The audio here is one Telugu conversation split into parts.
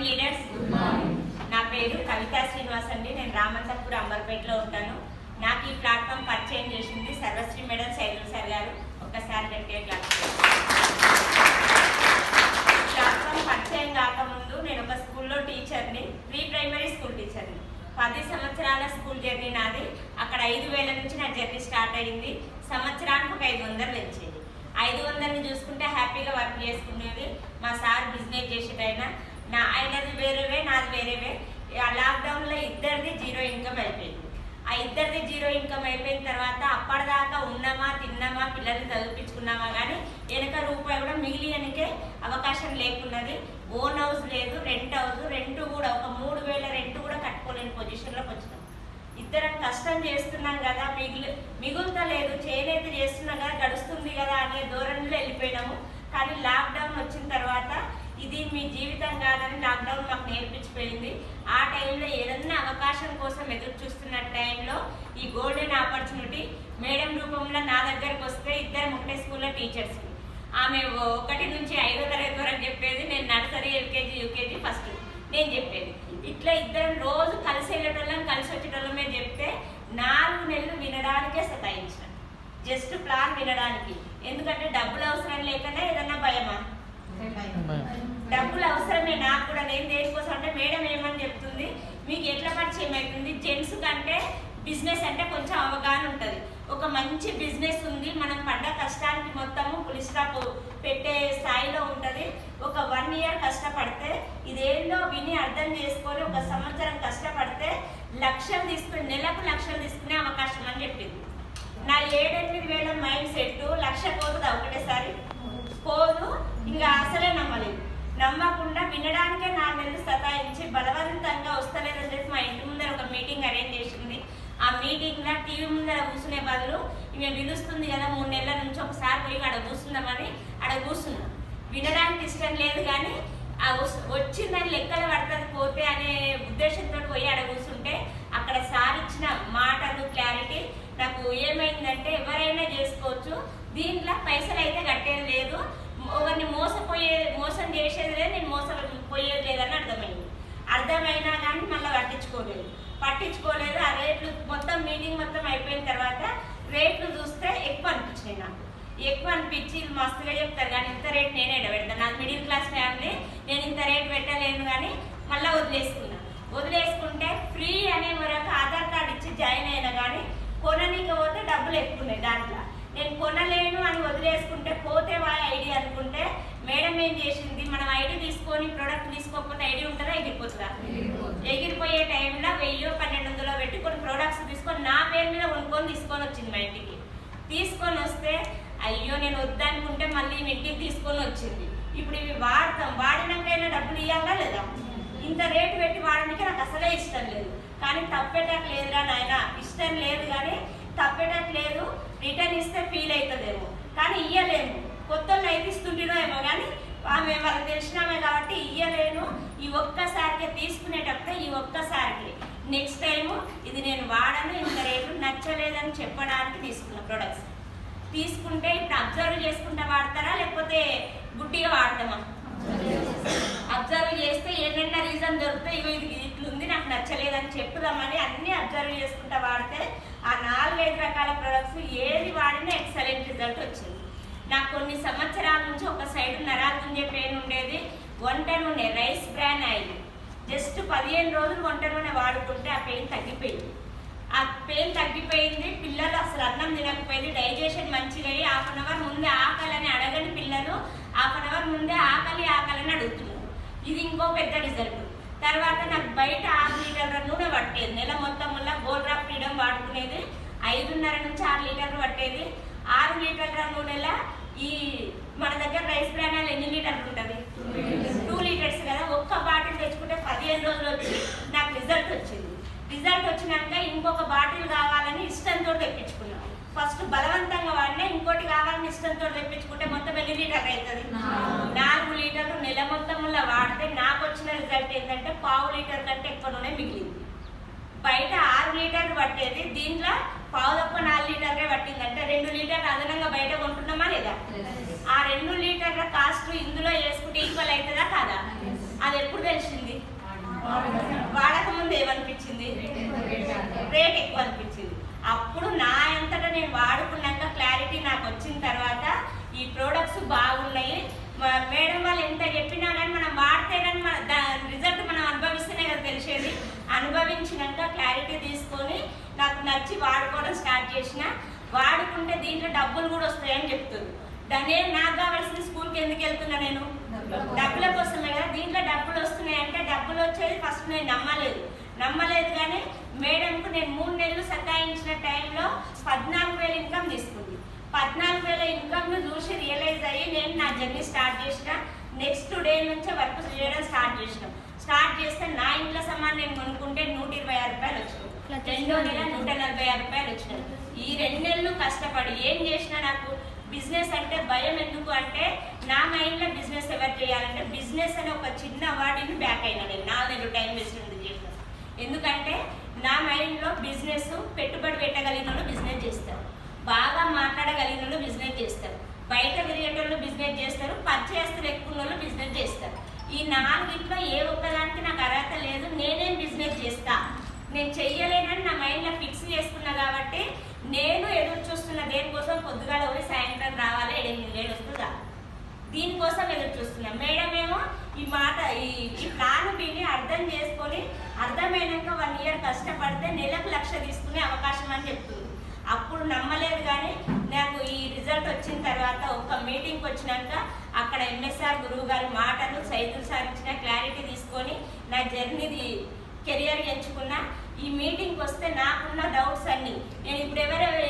Morning leaders. నా పేరు కవితా శ్రీనివాస్ అండి. నేను రామంతపూర్ అంబర్పేటలో ఉంటాను. నాకు ఈ ప్లాట్ఫామ్ పరిచయం చేసింది సర్వశ్రీ మేడం సైదుల్ సార్ గారు. ఒక్కసారి గట్టిగా ప్లాట్ఫామ్ పరిచయం కాకముందు నేను ఒక స్కూల్లో టీచర్ని, ప్రీ ప్రైమరీ స్కూల్ టీచర్ని. 10 సంవత్సరాల స్కూల్ జర్నీ నాది. అక్కడ 5,000 నుంచి నా జర్నీ స్టార్ట్ అయింది. సంవత్సరానికి ఒక 500 వచ్చేది. 500ని చూసుకుంటే హ్యాపీగా వర్క్ చేసుకునేది. మా సార్ బిజినెస్ చేసేటైనా ఆయనది వేరేవే, నాది వేరేవే. ఆ లాక్డౌన్లో ఇద్దరిది జీరో ఇన్కమ్ అయిపోయింది. ఆ ఇద్దరిది జీరో ఇన్కమ్ అయిపోయిన తర్వాత అప్పటిదాకా ఉన్నామా, తిన్నామా, పిల్లల్ని చదివించుకున్నామా, కానీ వెనక రూపాయి కూడా మిగిలినకే అవకాశం లేకున్నది. ఓన్ హౌస్ లేదు, రెంట్ కూడా ఒక 3,000 రెంట్ కూడా కట్టుకోలేని పొజిషన్లోకి వచ్చినాం. ఇద్దరం కష్టం చేస్తున్నాం కదా, మిగులుతలేదు, చేనేత చేస్తున్నాం కదా, గడుస్తుంది కదా అనే ధోరణిలో వెళ్ళిపోయినాము. కానీ లాక్డౌన్ వచ్చిన తర్వాత ఇది మీ జీవితం కాదని లాక్డౌన్ మాకు నేర్పించిపోయింది. ఆ టైంలో ఏదన్నా అవకాశం కోసం ఎదురు చూస్తున్న టైంలో ఈ గోల్డెన్ ఆపర్చునిటీ మేడం రూపంలో నా దగ్గరకు వస్తే, ఇద్దరం ఒకటే స్కూల్లో టీచర్స్. ఆమె 1 నుంచి 5వ తరగతి వరకు చెప్పేది, నేను నర్సరీ, ఎల్కేజీ, యూకేజీ ఫస్ట్ నేను చెప్పేది. ఇట్లా ఇద్దరం రోజు కలిసి వెళ్ళేటోళ్ళం, కలిసి వచ్చేటోళ్ళమే. చెప్తే 4 నెలలు వినడానికే సతాయించిన, జస్ట్ ప్లాన్ వినడానికి. ఎందుకంటే డబ్బులు అవసరం లేకనే ఏదన్నా భయమా? డబ్బులు అవసరమే నాకు కూడా. నేను దేనికోసం అంటే మేడం ఏమని చెప్తుంది, మీకు ఎట్లా పరిచయం అవుతుంది, జెంట్స్ కంటే బిజినెస్ అంటే కొంచెం అవగాహన ఉంటుంది. ఒక మంచి బిజినెస్ ఉంది, మనం పడ్డ కష్టానికి మొత్తము ఫుల్ స్టాప్ పెట్టే స్థాయిలో ఉంటుంది. ఒక 1 ఇయర్ కష్టపడితే ఇదేందో విని అర్థం చేసుకొని 1 సంవత్సరం కష్టపడితే లక్షలు తీసుకుని, నెలకు లక్షలు తీసుకునే అవకాశం అని చెప్పింది. నా 7-8 వేల మైండ్ సెట్ 1,00,000 పోతుంది ఒకటేసారి పోదు. ఇంకా అసలే నమ్మకుండా వినడానికే 4 నెలలు సతాయించి బలవంతంగా వస్తలేదని చెప్పి మా ఇంటి ముందర ఒక మీటింగ్ అరేంజ్ చేసింది. ఆ మీటింగ్లో టీవీ ముందర కూర్చునే బదులు ఈమె పిలుస్తుంది కదా 3 నెలల నుంచి, ఒకసారి పోయి అక్కడ కూర్చుందామని అక్కడ కూర్చున్నాం. వినడానికి ఇష్టం లేదు, కానీ ఆ వచ్చిందని లెక్కలు పడుతుంది పోతే అనే ఉద్దేశంతో పోయి అక్కడ కూర్చుంటే అక్కడ సార్ ఇచ్చిన మాటలు, క్లారిటీ నాకు ఏమైందంటే, ఎవరైనా చేసుకోవచ్చు, దీంట్లో పైసలు అయితే కట్టేది లేదు, ఒకరిని మోసం చేసేది లేదు, నేను మోసం పోయేది లేదని అర్థమైనా కానీ మళ్ళీ పట్టించుకోలేదు. ఆ రేట్లు మొత్తం మీటింగ్ మొత్తం అయిపోయిన తర్వాత రేట్లు చూస్తే ఎక్కువ అనిపించినాయి. నాకు ఎక్కువ అనిపించి మస్తుగా చెప్తారు, కానీ ఇంత రేట్ నేనే పెడతాను, నాకు మిడిల్ క్లాస్ ఫ్యామిలీ, నేను ఇంత రేట్ పెట్టలేను, కానీ మళ్ళీ వదిలేసుకుంటే ఫ్రీ అనే వరకు ఆధార్ కార్డు ఇచ్చి జాయిన్ అయినా, కానీ కొననీకి పోతే డబ్బులు ఎక్కువ ఉన్నాయి. దాంట్లో నేను కొనలేను అని వదిలేసుకుంటే పోతే ఐడి అనుకుంటే మేడం ఏం చేసింది, మనం ఐడి తీసుకొని ప్రోడక్ట్ తీసుకోకపోతే ఐడి ఉంటుందా, ఎగిరిపోతుందా? ఎగిరిపోయే టైంలో 1,000-1,200 పెట్టి కొన్ని ప్రోడక్ట్స్ తీసుకొని నా పేరు మీద తీసుకొని వచ్చింది. మా ఇంటికి తీసుకొని వస్తే అయ్యో నేను వద్దనుకుంటే మళ్ళీ ఇంటికి తీసుకొని వచ్చింది. ఇప్పుడు ఇవి వాడినాకైనా డబ్బులు ఇవ్వాలా లేదా? ఇంత రేటు పెట్టి వాడడానికి నాకు అసలే ఇష్టం లేదు. కానీ తప్పేటట్టు లేదురా నాయన, ఇష్టం లేదు కానీ తప్పేటట్టు లేదు. రిటర్న్ ఇస్తే ఫీల్ అవుతుందేమో, కానీ ఇయ్యలేము. కొత్త అయితే ఇస్తుంటేనో ఏమో, కానీ ఆమె వాళ్ళకి తెలిసినామే కాబట్టి ఇయ్యలేను. ఈ ఒక్కసారికి తీసుకునేటప్పుడు ఈ ఒక్కసారికి నెక్స్ట్ టైము ఇది నేను వాడను, ఇంత రేటు నచ్చలేదని చెప్పడానికి తీసుకున్న ప్రొడక్ట్స్ తీసుకుంటే ఇప్పుడు అబ్జర్వ్ చేసుకుంటా వాడతారా, లేకపోతే గుడ్డిగా వాడతామా? అబ్జర్వ్ చేస్తే ఏంటంటే రీజన్ దొరికితే ఇది ఇట్లుంది, నాకు నచ్చలేదని చెప్పుదామని అన్ని అబ్జర్వ్ చేసుకుంటా వాడితే ఆ 4-5 రకాల ప్రొడక్ట్స్ ఏది వాడినా ఎక్సలెంట్ రిజల్ట్ వచ్చింది. నాకు కొన్ని సంవత్సరాల నుంచి ఒక సైడ్ నరాలు పెయిన్ ఉండేది. వంట నూనె రైస్ బ్రాన్ ఆయిల్ జస్ట్ 15 రోజులు వంట నూనె వాడుకుంటే ఆ పెయిన్ తగ్గిపోయింది. పిల్లలు అసలు అన్నం తినకపోయింది, డైజెషన్ మంచిగా అయ్యి 1/2 అవర్ ముందే ఆకలని అడగని పిల్లలు 1/2 అవర్ ముందే ఆకలని అడుగుతున్నారు. ఇది ఇంకో పెద్ద రిజల్ట్. తర్వాత నాకు బయట 6 లీటర్ల నూనె పట్టేది. నెల మొత్తం వల్ల గోల్డ్రా ఫ్రీడమ్ వాడుకునేది 5.5 నుంచి 6 లీటర్లు పట్టేది. 6 లీటర్ల నూనెల ఈ మన దగ్గర రైస్ బ్రాన్ ఎన్ని లీటర్లు ఉంటుంది? 2 లీటర్స్ కదా. ఒక్క బాటిల్ తెచ్చుకుంటే 15 రోజులు వచ్చి నాకు రిజల్ట్ వచ్చింది. రిజల్ట్ వచ్చినాక ఇంకొక బాటిల్ కావాలని ఇష్టంతో తెప్పించుకున్నాను. ఫస్ట్ బలవంతంగా వాడినా, ఇంకోటి కావాలని ఇష్టంతో తెప్పించుకుంటే మొత్తం ఎన్ని లీటర్లు అవుతుంది? 4 లీటర్లు నెల మొత్తంలో వాడితే నాకు వచ్చిన రిజల్ట్ ఏంటంటే 1/2 లీటర్ కంటే ఎక్కువ నూనె మిగిలింది. బయట 6 లీటర్లు పట్టేది, దీంట్లో 4 లీటర్లే పట్టిందంటే 2 లీటర్లు అదనంగా బయట కొంటున్నామా లేదా? ఆ 2 లీటర్ల కాస్ట్ ఇందులో వేసుకుంటే ఈక్వల్ అవుతుందా కాదా? అది ఎప్పుడు తెలిసింది? అనుభవించినాక క్లారిటీ తీసుకొని నాకు నచ్చి వాడుకోవడం స్టార్ట్ చేసిన. వాడుకుంటే దీంట్లో డబ్బులు కూడా వస్తాయని చెప్తుంది. దాన్ని నాకు కావాల్సిన స్కూల్కి ఎందుకు వెళ్తున్నా? నేను డబ్బుల కోసమే కదా. దీంట్లో డబ్బులు వస్తున్నాయి అంటే డబ్బులు వచ్చేది ఫస్ట్ నేను నమ్మలేదు కానీ మేడంకు నేను 3 నెలలు సతాయించిన టైంలో 14,000 ఇన్కమ్ తీసుకుంది. 14,000 ఇన్కమ్ను చూసి రియలైజ్ అయ్యి నేను నా జర్నీ స్టార్ట్ చేసిన. నెక్స్ట్ డే నుంచే వర్క్ చేయడం స్టార్ట్ చేస్తే నా ఇంట్లో సమాన్ నేను కొనుక్కుంటే 126 రూపాయలు వచ్చినాయి. 2వ నెల 146 రూపాయలు వచ్చినాయి. ఈ 2 నెలలు కష్టపడి ఏం చేసినా నాకు బిజినెస్ అంటే భయం. ఎందుకు అంటే నా మైండ్లో బిజినెస్ ఎవరు చేయాలంటే బిజినెస్ అనే ఒక చిన్న వాడిని బ్యాక్ అయినా నేను 4 నెలలు టైం వేస్ట్ చేసిన. ఎందుకంటే నా మైండ్లో బిజినెస్ పెట్టుబడి పెట్టగలిగిన వాళ్ళు బిజినెస్ చేస్తారు, బాగా మాట్లాడగలిగిన వాళ్ళు బిజినెస్ చేస్తారు, బయట తిరిగేటోళ్ళు బిజినెస్ చేస్తారు, పరిచయస్తులు ఎక్కువ వాళ్ళు బిజినెస్ చేస్తారు. ఈ 4గిట్లో ఏ ఒక్కదానికి నాకు అర్హత లేదు. నేనేం బిజినెస్ చేస్తా, నేను చెయ్యలేనని నా మైండ్లో ఫిక్స్ చేసుకున్నా. కాబట్టి నేను ఎదురు చూస్తున్నా దేనికోసం, పొద్దుగాల పోయి సాయంత్రం రావాలి 8,000 వస్తుందా, దీనికోసం ఎదురు చూస్తున్నా. మేడం ఏమో ఈ మాట ఈ ప్లాన్ విని అర్థం చేసుకొని అర్థమైనాక 1 ఇయర్ కష్టపడితే నెలకు 1,00,000 తీసుకునే అవకాశం అని చెప్తుంది. అప్పుడు నమ్మలేదు కానీ నాకు ఈ రిజల్ట్ వచ్చిన తర్వాత ఒక మీటింగ్కి వచ్చినాక అక్కడ ఎంఎస్ఆర్ గురువు గారి మాటలు, సైదుల్ సార్ ఇచ్చిన క్లారిటీ తీసుకొని నా జర్నీది కెరియర్ ఎంచుకున్నా. ఈ మీటింగ్కి వస్తే నాకున్న డౌట్స్ అన్నీ నేను ఇప్పుడు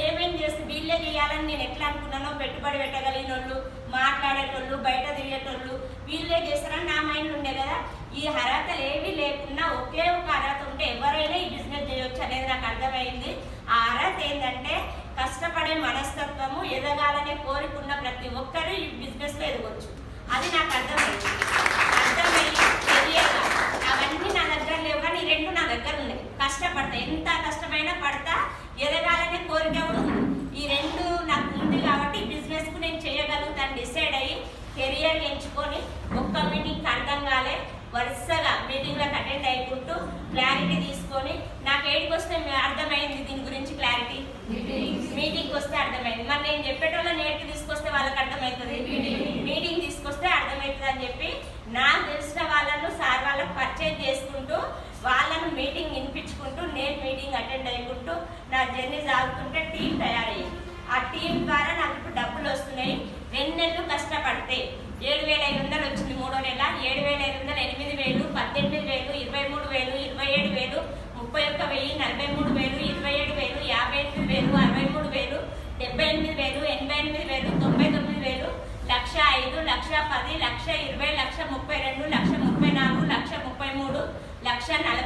ఏమేం చేస్తే వీళ్ళే చేయాలని నేను ఎట్లా అనుకున్నానో, పెట్టుబడి పెట్టగలిగిన వాళ్ళు, మాట్లాడేటోళ్ళు, బయట తిరిగేటోళ్ళు వీళ్ళే చేస్తారని నా మైండ్ ఉండే కదా. ఈ అర్హతలు ఏవి లేకున్నా ఒకే ఒక అర్హత ఉంటే ఎవరైనా ఈ బిజినెస్ చేయొచ్చు అనేది నాకు అర్థమైంది. ఆ అర్హత ఏంటంటే కష్టపడే మనస్తత్వము, ఎదగాలనే కోరికున్న ప్రతి ఒక్కరూ ఈ బిజినెస్లో ఎదగొచ్చు. అది నాకు అర్థమైంది. అవన్నీ నా దగ్గర లేవు కానీ 2 నా దగ్గర ఉన్నాయి. కష్టపడతా, ఎంత కష్టమైనా పడతా, ఎదగాలనే కోరిక కూడా ఉంది. ఈ 2 నాకు ఉంది కాబట్టి బిజినెస్కు నేను చేయగలుగుతాను డిసైడ్ అయ్యి కెరియర్ ఎంచుకొని ఒక్క మీటింగ్కి అర్థం కాలే వరుసగా మీటింగ్లకు అటెండ్ అయికుంటూ క్లారిటీ తీసుకొని నాకు 8కి వస్తే అర్థమైంది దీని గురించి క్లారిటీ. మీటింగ్కి వస్తే అర్థమైంది. మరి నేను చెప్పేటోళ్ళని 8కి తీసుకొస్తే వాళ్ళకి అర్థమవుతుంది, మీటింగ్ తీసుకొస్తే అర్థమవుతుంది అని చెప్పి నాకు తెలిసిన వాళ్ళను సార్ వాళ్ళకు పర్చేజ్ చేసుకుంటూ వాళ్ళను మీటింగ్ వినిపించుకుంటూ నేను మీటింగ్ అటెండ్ అయ్యుకుంటూ నా జర్నీ సాగుతుంటే టీం తయారయ్యింది. ఆ టీం ద్వారా నాకు ఇప్పుడు డబ్బులు వస్తున్నాయి. 2 నెలలు కష్టపడితే 7,500 వచ్చింది. 3వ నెల 7,500, 8,000, 18,000, 23,000, 27,000, 31,000, 43,000, 27,000, 58,000, 63,000, 78,000, 88,000, 99,000, 1,05,000, 1,10,000, 1,20,000, 1,32,000, 1,32,000, 1,33,000, 1,43,000,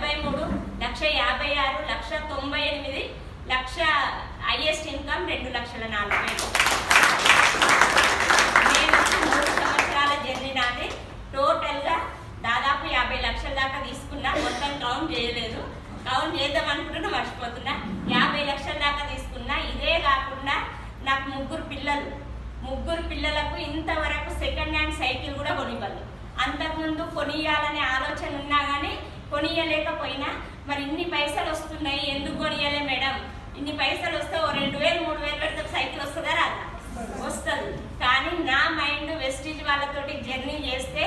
1,56,000, 1,98,000, హైయెస్ట్ ఇన్కమ్ 2,04,000. నేను 3 సంవత్సరాల జర్నీ నాది. టోటల్గా దాదాపు 50 లక్షల దాకా తీసుకున్నా. మొత్తం కౌంట్ చేయలేదు, కౌంట్ చేద్దాం అనుకుంటున్నా మర్చిపోతున్నా. 50 లక్షల దాకా తీసుకున్నా. ఇదే కాకుండా నాకు 3 పిల్లలకు ఇంతవరకు సెకండ్ హ్యాండ్ సైకిల్ కూడా కొనివ్వాలి. అంతకుముందు కొనియాలనే ఆలోచన ఉన్నా కానీ కొనియలేకపోయినా. మరి ఇన్ని పైసలు వస్తున్నాయి ఎందుకు కొనియలే మేడం? ఇన్ని పైసలు వస్తే ఓ 2,000, 3,000 పెడితే సైకిల్ వస్తుందా? రాదా? వస్తుంది. కానీ నా మైండ్ వెస్టీజ్ వాళ్ళతోటి జర్నీ చేస్తే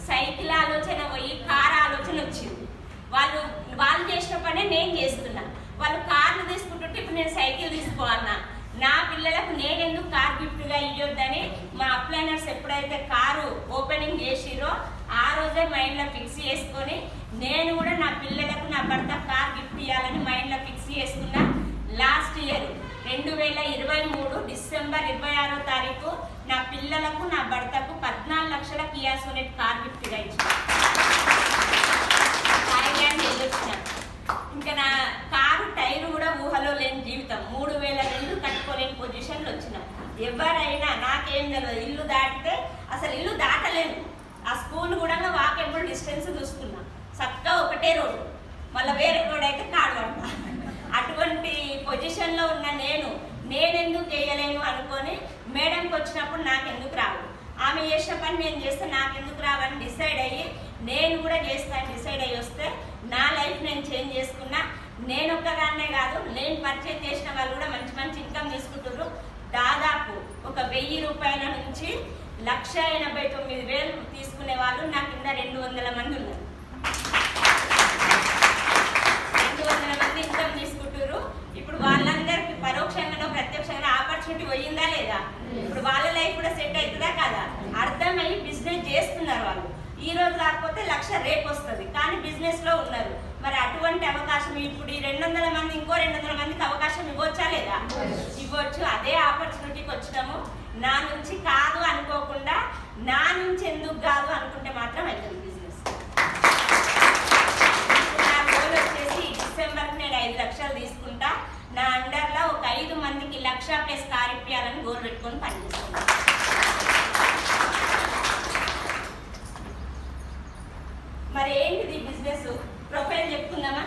సైకిల్ ఆలోచన పోయి కార్ ఆలోచన వచ్చింది. వాళ్ళు చేసిన పనే నేను చేస్తున్నా. వాళ్ళు కార్లు తీసుకుంటుంటే ఇప్పుడు నేను సైకిల్ తీసుకోవాలన్నా. నా పిల్లలకు నేను ఎందుకు కార్ గిఫ్ట్గా ఇవ్వద్దని మా అప్లైనర్స్ ఎప్పుడైతే కారు ఓపెనింగ్ చేసిరో ఆ రోజే మైండ్లో ఫిక్స్ చేసుకొని నేను కూడా నా పిల్లలకు నా భర్త కార్ గిఫ్ట్ ఇవ్వాలని మైండ్లో ఫిక్స్ చేసుకున్నా. లాస్ట్ ఇయర్ 2023 డిసెంబర్ 26వ తారీఖు నా పిల్లలకు నా భర్తకు 14 లక్షల కియా సోనెట్ కార్ గిఫ్ట్గా ఇచ్చిన. థాయిలాండ్ వెళ్ళొచ్చిన. ఇంకా నా కారు టైరు కూడా ఊహలో లేని జీవితం. 3,000 ఇల్లు కట్టుకోలేని పొజిషన్లో వచ్చిన. ఎవరైనా నాకేం తెలియదు, ఇల్లు దాటితే అసలు ఇల్లు దాటలేను. ఆ స్కూల్ కూడా వాకేబుల్ డిస్టెన్స్ చూసుకున్నా. చక్కగా ఒకటే రోడ్డు, మళ్ళీ వేరే రోడ్ అయితే కాడబడతా. అటువంటి పొజిషన్లో ఉన్న నేనెందుకు చేయలేను అనుకొని మేడంకి వచ్చినప్పుడు నాకెందుకు రావు, ఆమె చేసిన పని నేను చేస్తే నాకెందుకు రావని డిసైడ్ అయ్యి నేను కూడా చేస్తాను. డిసైడ్ అయ్యి వస్తే నా లైఫ్ నేను చేంజ్ చేసుకున్నా. నేను ఒక్కదాన్నే కాదు, నేను పర్చేజ్ చేసిన వాళ్ళు కూడా మంచి మంచి ఇన్కమ్ తీసుకుంటారు. దాదాపు ఒక 1,000 రూపాయల నుంచి 1,89,000 తీసుకునే వాళ్ళు నా కింద 200 మంది ఉన్నారు. అర్థమయ్యి బిజినెస్ చేస్తున్నారు. వాళ్ళు ఈ రోజు కాకపోతే 1,00,000 రేపు వస్తుంది, కానీ బిజినెస్ లో ఉన్నారు. మరి అటువంటి అవకాశం ఇప్పుడు ఈ 200 మంది ఇంకో 200 మందికి అవకాశం ఇవ్వచ్చా లేదా? ఇవ్వచ్చు. అదే ఆపర్చునిటీకి వచ్చినాము. నా నుంచి కాదు అనుకోకుండా నా నుంచి ఎందుకు కాదు అనుకుంటే మాత్రం అవుతుంది బిజినెస్. నా గోల్ వచ్చేసి డిసెంబర్కి నేను 5 లక్షలు తీసుకుంటా. నా అండర్లో ఒక 5 మందికి 1,00,000+ కార్ ఇప్పియాలని గోల్ పెట్టుకొని పనిచేస్తున్నాను. మరి ఏంటిది బిజినెస్ ప్రొఫైల్ చెప్పుకుందామా?